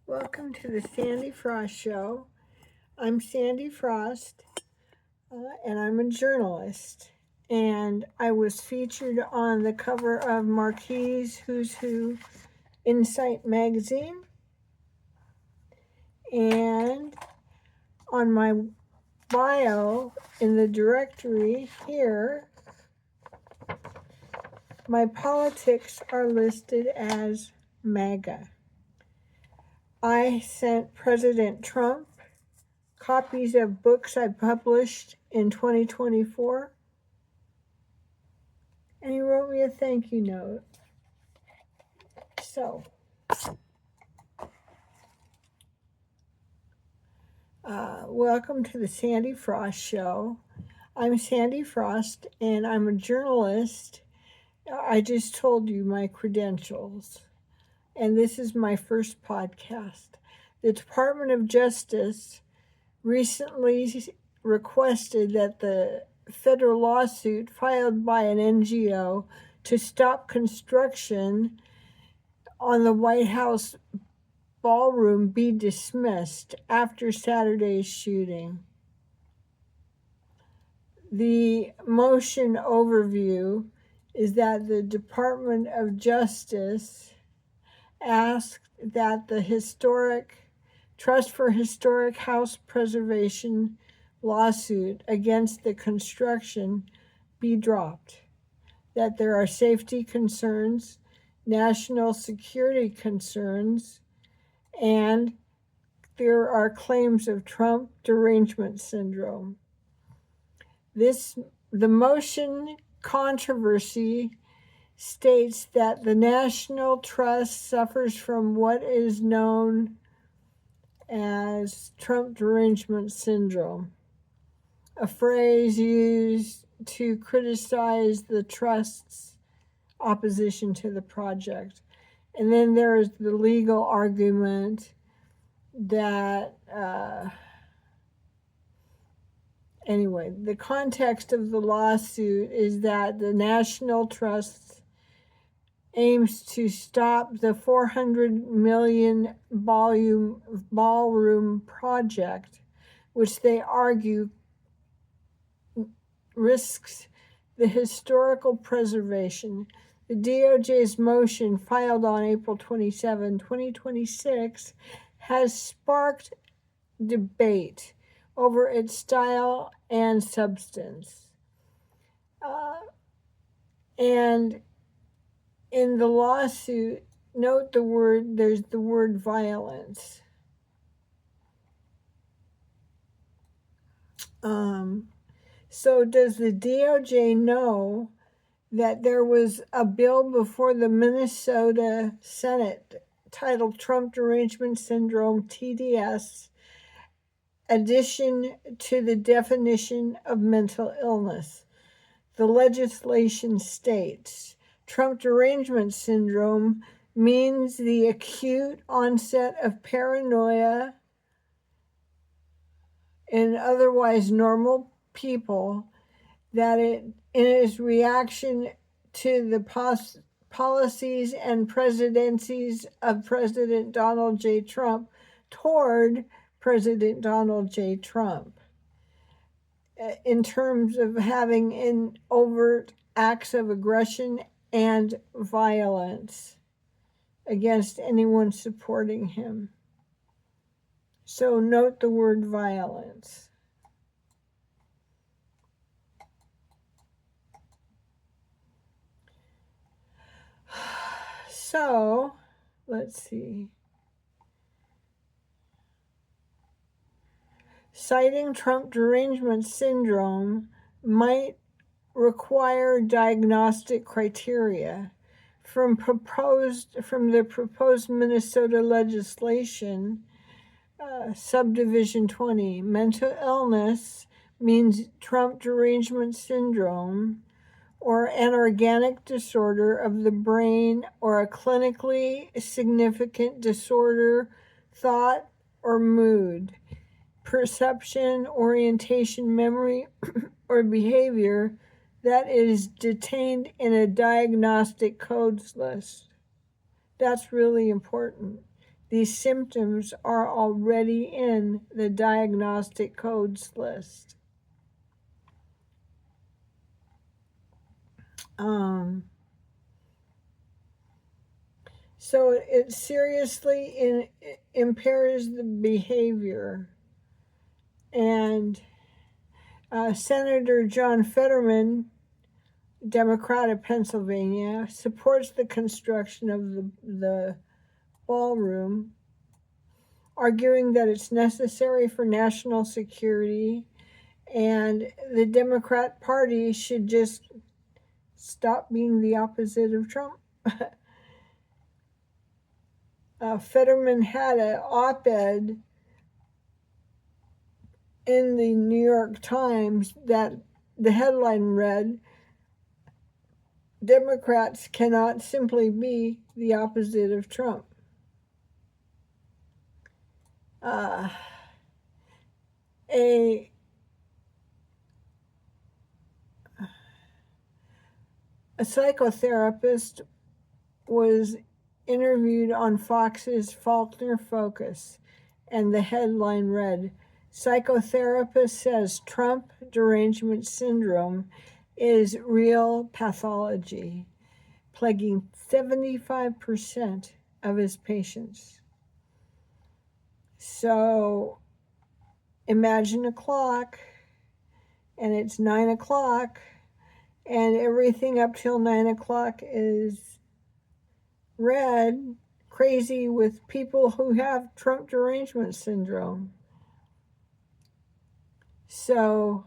Welcome to the Sandy Frost Show. I'm Sandy Frost, and I'm a journalist. And I was featured on the cover of Marquis Who's Who Insight magazine. And on my bio in the directory here, my politics are listed as MAGA. I sent President Trump copies of books I published in 2024, and he wrote me a thank you note. So, welcome to the Sandy Frost Show. I'm Sandy Frost, and I'm a journalist. I just told you my credentials, and this is my first podcast. The Department of Justice recently requested that the federal lawsuit filed by an NGO to stop construction on the White House ballroom be dismissed after Saturday's shooting. The motion overview is that the Department of Justice asked that the Trust for Historic House Preservation lawsuit against the construction be dropped, that there are safety concerns, national security concerns, and there are claims of Trump derangement syndrome. The motion controversy states that the National Trust suffers from what is known as Trump derangement syndrome, a phrase used to criticize the trust's opposition to the project. And then there is the legal argument that, anyway, the context of the lawsuit is that the National Trust aims to stop the $400 million ballroom project, which they argue risks the historical preservation. The DOJ's motion, filed on April 27, 2026, has sparked debate over its style and substance. And in the lawsuit, note there's the word violence. So does the DOJ know that there was a bill before the Minnesota Senate titled Trump Derangement Syndrome, TDS, addition to the definition of mental illness? The legislation states Trump derangement syndrome means the acute onset of paranoia in otherwise normal people, that in its reaction to the policies and presidencies of President Donald J. Trump toward President Donald J. Trump, in terms of having in overt acts of aggression and violence against anyone supporting him. So note the word violence. So, let's see. Citing Trump derangement syndrome might require diagnostic criteria from the proposed Minnesota legislation, subdivision 20. Mental illness means Trump derangement syndrome or an organic disorder of the brain or a clinically significant disorder, thought or mood, perception, orientation, memory, or behavior that is detained in a diagnostic codes list. That's really important. These symptoms are already in the diagnostic codes list. So it seriously impairs the behavior. And Senator John Fetterman, Democrat of Pennsylvania, supports the construction of the ballroom, arguing that it's necessary for national security and the Democrat Party should just stop being the opposite of Trump. Fetterman had an op-ed in the New York Times that the headline read, "Democrats cannot simply be the opposite of Trump." A psychotherapist was interviewed on Fox's Faulkner Focus, and the headline read, "Psychotherapist says Trump derangement syndrome is real pathology, plaguing 75% of his patients." So imagine a clock, and it's 9 o'clock, and everything up till 9 o'clock is red, crazy with people who have Trump derangement syndrome. So,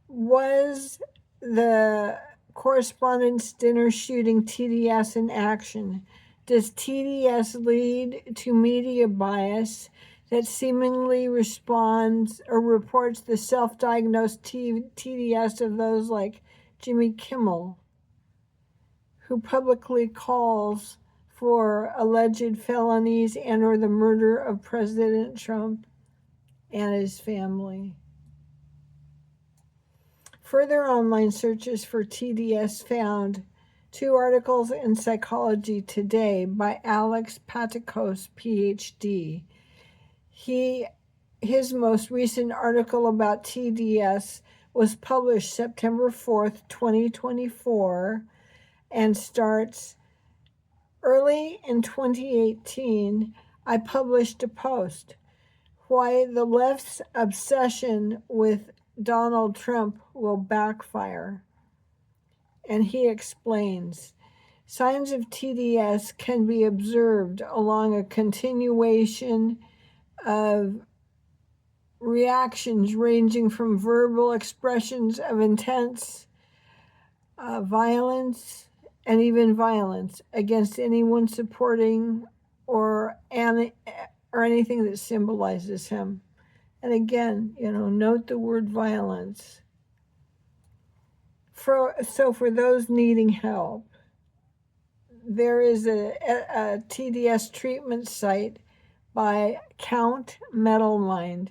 was the Correspondents' Dinner shooting TDS in action? Does TDS lead to media bias that seemingly responds or reports the self-diagnosed TDS of those like Jimmy Kimmel, who publicly calls for alleged felonies and or the murder of President Trump and his family? Further online searches for TDS found 2 articles in Psychology Today by Alex Patakos, PhD. His most recent article about TDS was published September 4th, 2024, and starts, "Early in 2018, I published a post, Why the Left's Obsession with Donald Trump Will Backfire." And he explains, signs of TDS can be observed along a continuation of reactions ranging from verbal expressions of intense violence and even violence against anyone supporting or anything that symbolizes him. And again, note the word violence. So for those needing help, there is a TDS treatment site by Count Metalmind,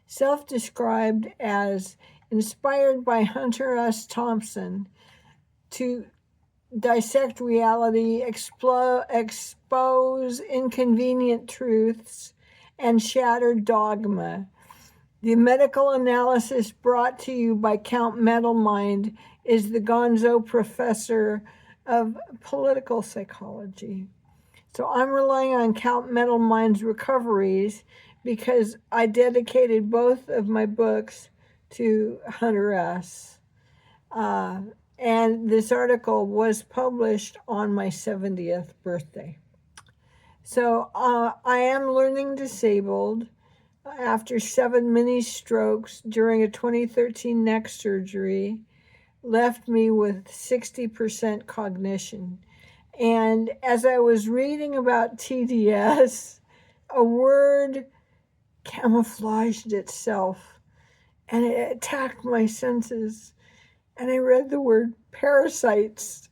self-described as inspired by Hunter S. Thompson to dissect reality, expose inconvenient truths, and shatter dogma. The medical analysis brought to you by Count Metalmind is the Gonzo Professor of Political Psychology. So I'm relying on Count Metalmind's recoveries because I dedicated both of my books to Hunter S. And this article was published on my 70th birthday. So I am learning disabled after 7 mini strokes during a 2013 neck surgery, left me with 60% cognition. And as I was reading about TDS, a word camouflaged itself and it attacked my senses. And I read the word parasites.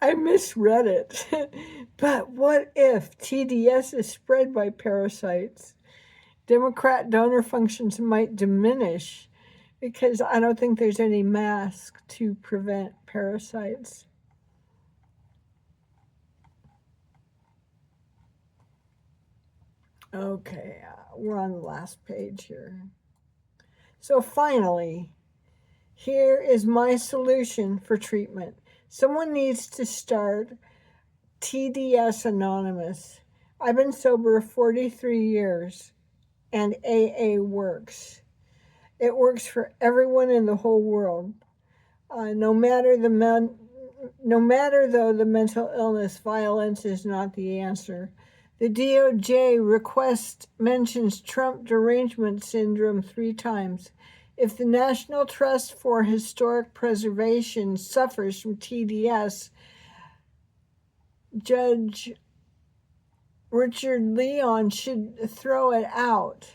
I misread it. But what if TDS is spread by parasites? Democrat donor functions might diminish because I don't think there's any mask to prevent parasites. Okay, we're on the last page here. So finally, here is my solution for treatment. Someone needs to start TDS Anonymous. I've been sober 43 years and AA works. It works for everyone in the whole world. No matter though the mental illness, violence is not the answer. The DOJ request mentions Trump derangement syndrome 3 times. If the National Trust for Historic Preservation suffers from TDS, Judge Richard Leon should throw it out.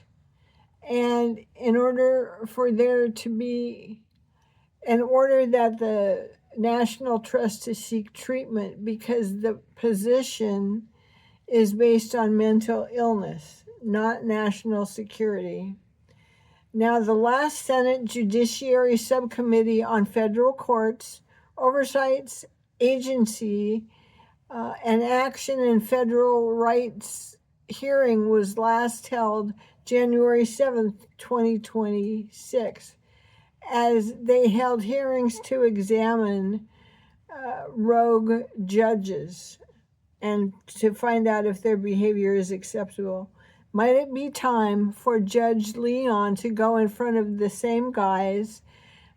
And in order that the National Trust to seek treatment, because the position is based on mental illness, not national security. Now, the last Senate Judiciary Subcommittee on Federal Courts, Oversights Agency, and Action in Federal Rights hearing was last held January 7th, 2026, as they held hearings to examine rogue judges and to find out if their behavior is acceptable. Might it be time for Judge Leon to go in front of the same guys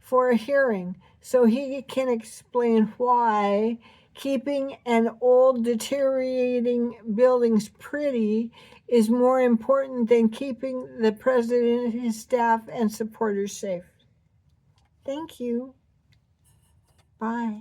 for a hearing so he can explain why keeping an old deteriorating buildings pretty is more important than keeping the president, his staff, and supporters safe? Thank you. Bye.